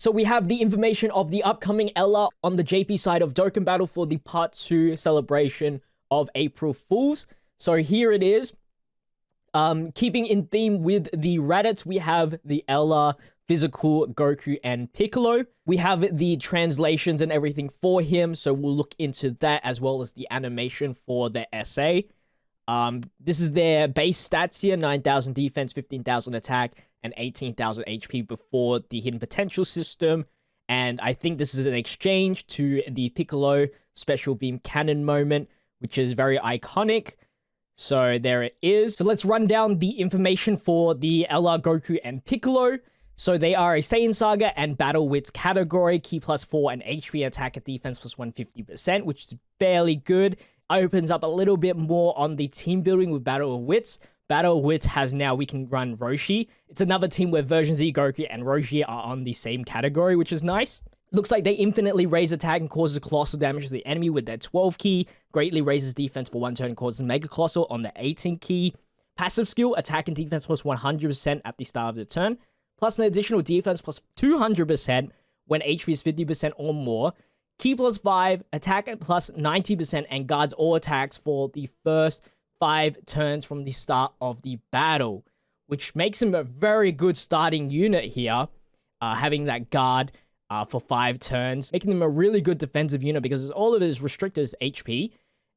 So we have the information of the upcoming Ella on the JP side of Dokkan Battle for the Part 2 celebration of April Fools. So here it is. Keeping in theme with the Raditz, we have the Ella, physical, Goku, and Piccolo. We have the translations and everything for him, so we'll look into that as well as the animation for the essay. This is their base stats here, 9,000 defense, 15,000 attack, and 18,000 HP before the hidden potential system. And I think this is an exchange to the Piccolo special beam cannon moment, which is very iconic. So there it is. So let's run down the information for the Ella, Goku, and Piccolo. So they are a Saiyan Saga and Battle Wits category, Ki +4 and HP attack and defense plus 150%, which is fairly good. Opens up a little bit more on the team building with Battle of Wits. Battle of Wits has now, we can run Roshi. It's another team where Version Z, Goku, and Roshi are on the same category, which is nice. Looks like they infinitely raise attack and causes colossal damage to the enemy with their 12 key. Greatly raises defense for 1 turn and causes mega colossal on the 18 key. Passive skill, attack and defense plus 100% at the start of the turn. Plus an additional defense plus 200% when HP is 50% or more. Ki +5, attack at plus 90%, and guards all attacks for the first 5 turns from the start of the battle. Which makes him a very good starting unit here. Having that guard for 5 turns. Making them a really good defensive unit because all of his restrictors HP.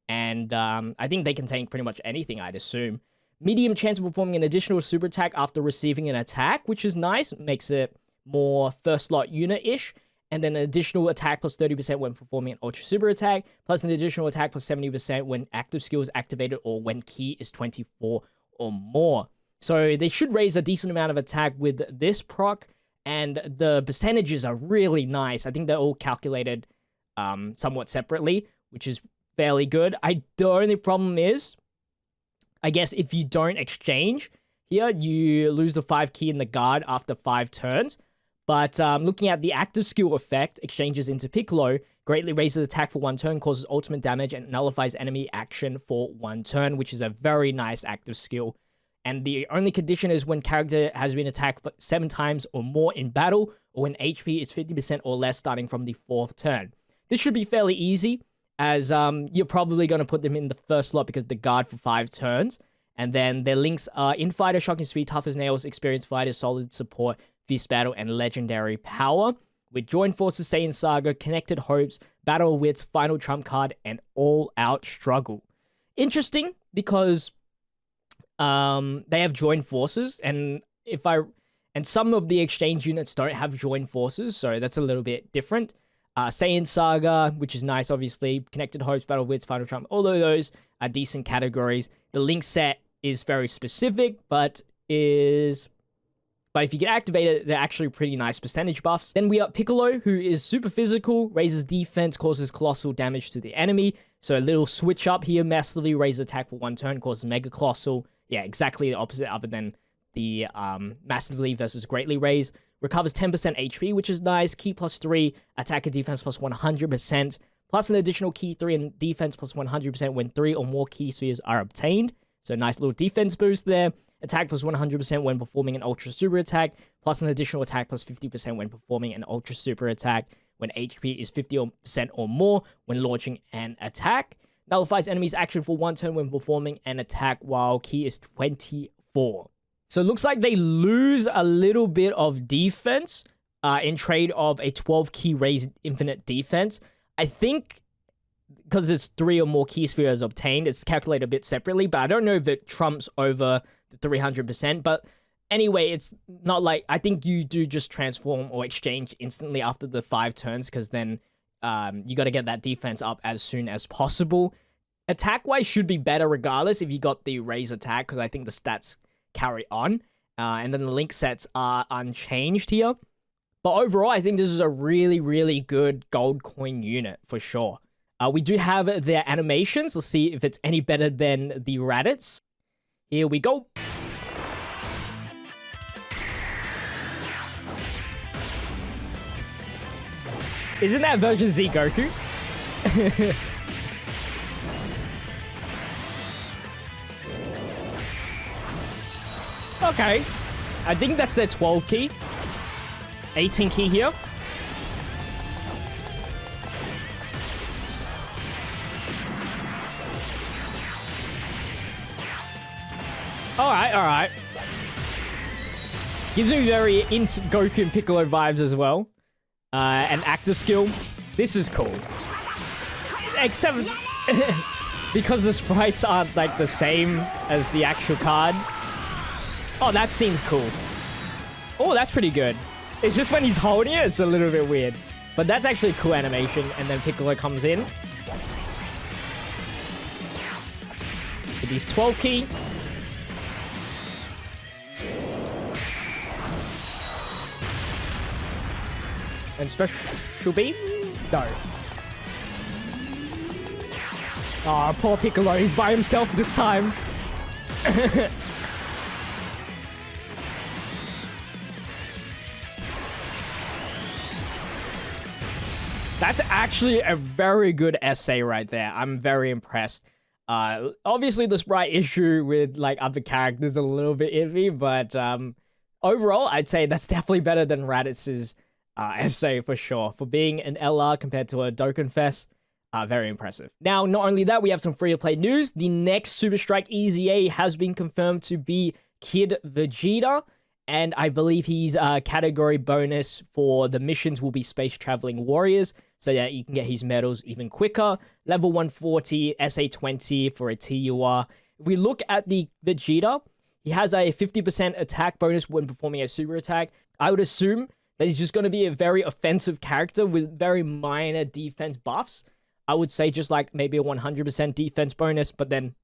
And I think they can tank pretty much anything, I'd assume. Medium chance of performing an additional super attack after receiving an attack, which is nice. Makes it more first slot unit-ish. And then an additional attack plus 30% when performing an ultra super attack. Plus an additional attack plus 70% when active skill is activated or when Ki is 24 or more. So they should raise a decent amount of attack with this proc. And the percentages are really nice. I think they're all calculated somewhat separately, which is fairly good. The only problem is, I guess if you don't exchange here, you lose the 5 key in the guard after 5 turns. But looking at the active skill effect, exchanges into Piccolo, greatly raises attack for 1 turn, causes ultimate damage, and nullifies enemy action for 1 turn, which is a very nice active skill. And the only condition is when character has been attacked 7 times or more in battle, or when HP is 50% or less starting from the 4th turn. This should be fairly easy, as you're probably going to put them in the first slot because the guard for 5 turns. And then their links are Infighter, Shocking Speed, Tough as Nails, Experienced Fighter, Solid Support, Fierce Battle, and Legendary Power. With Joined Forces, Saiyan Saga, Connected Hopes, Battle of Wits, Final Trump Card, and All Out Struggle. Interesting, because they have Joined Forces, and some of the exchange units don't have Joined Forces, so that's a little bit different. Saiyan Saga, which is nice, obviously. Connected Hopes, Battle of Wits, Final Trump, all of those are decent categories. The link set is very specific, but if you get activated, they're actually pretty nice percentage buffs. Then we have Piccolo, who is super physical, raises defense, causes colossal damage to the enemy. So a little switch up here, massively raises attack for 1 turn, causes mega colossal. Yeah, exactly the opposite other than the massively versus greatly raise. Recovers 10% HP, which is nice. Ki +3, attack and defense plus 100%. Plus an additional Ki 3 and defense plus 100% when 3 or more Ki spheres are obtained. So nice little defense boost there. Attack plus 100% when performing an ultra super attack. Plus an additional attack plus 50% when performing an ultra super attack. When HP is 50% or more when launching an attack. Nullifies enemies' action for 1 turn when performing an attack while Ki is 24. So it looks like they lose a little bit of defense in trade of a 12 key raised infinite defense. I think because it's 3 or more key spheres obtained, it's calculated a bit separately, but I don't know if it trumps over the 300%. But anyway, it's not like, I think you do just transform or exchange instantly after the 5 turns, because then you got to get that defense up as soon as possible. Attack-wise should be better regardless if you got the raise attack, because I think the stats carry on. And then the link sets are unchanged here. But overall, I think this is a really, really good gold coin unit for sure. We do have their animations. Let's see if it's any better than the Raditz. Here we go. Isn't that version Z Goku? Okay. I think that's their 12 key. 18 key here. Alright. Gives me very into Goku and Piccolo vibes as well. And active skill. This is cool. Except because the sprites aren't like the same as the actual card. Oh, that scene's cool. Oh, that's pretty good. It's just when he's holding it, it's a little bit weird. But that's actually a cool animation. And then Piccolo comes in. With his 12 key. And special beam? No. Oh, poor Piccolo. He's by himself this time. That's actually a very good essay right there. I'm very impressed. Obviously, the sprite issue with like other characters is a little bit iffy, but overall, I'd say that's definitely better than Raditz's essay for sure. For being an LR compared to a Dokkan Fest, very impressive. Now, not only that, we have some free-to-play news. The next Super Strike EZA has been confirmed to be Kid Vegeta, and I believe his category bonus for the missions will be Space Traveling Warriors, so that you can get his medals even quicker. Level 140, SA20 for a TUR. If we look at the Vegeta, he has a 50% attack bonus when performing a super attack. I would assume that he's just going to be a very offensive character with very minor defense buffs. I would say just like maybe a 100% defense bonus, but then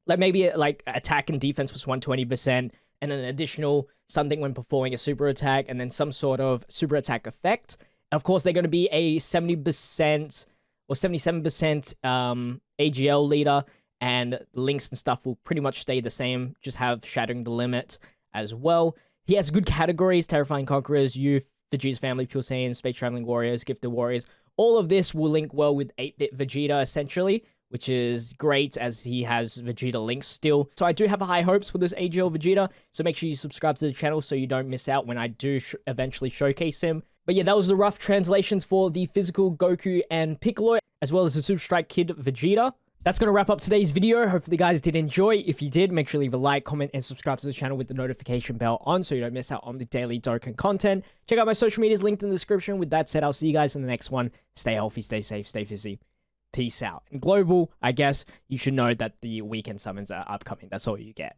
like maybe like attack and defense was 120%, and then additional something when performing a super attack, and then some sort of super attack effect. And of course, they're going to be a 70% or 77% AGL leader, and the links and stuff will pretty much stay the same, just have Shattering the Limit as well. He has good categories: Terrifying Conquerors, Youth, Vegeta's Family, Pure Saiyan, Space Traveling Warriors, Gifted Warriors. All of this will link well with 8-bit Vegeta, essentially, which is great as he has Vegeta links still. So I do have high hopes for this AGL Vegeta, so make sure you subscribe to the channel so you don't miss out when I do eventually showcase him. But yeah, that was the rough translations for the physical Goku and Piccolo, as well as the Super Strike Kid Vegeta. That's going to wrap up today's video. Hopefully you guys did enjoy. If you did, make sure to leave a like, comment, and subscribe to the channel with the notification bell on so you don't miss out on the daily Dokkan content. Check out my social medias linked in the description. With that said, I'll see you guys in the next one. Stay healthy, stay safe, stay fizzy. Peace out. And global, I guess you should know that the weekend summons are upcoming. That's all you get.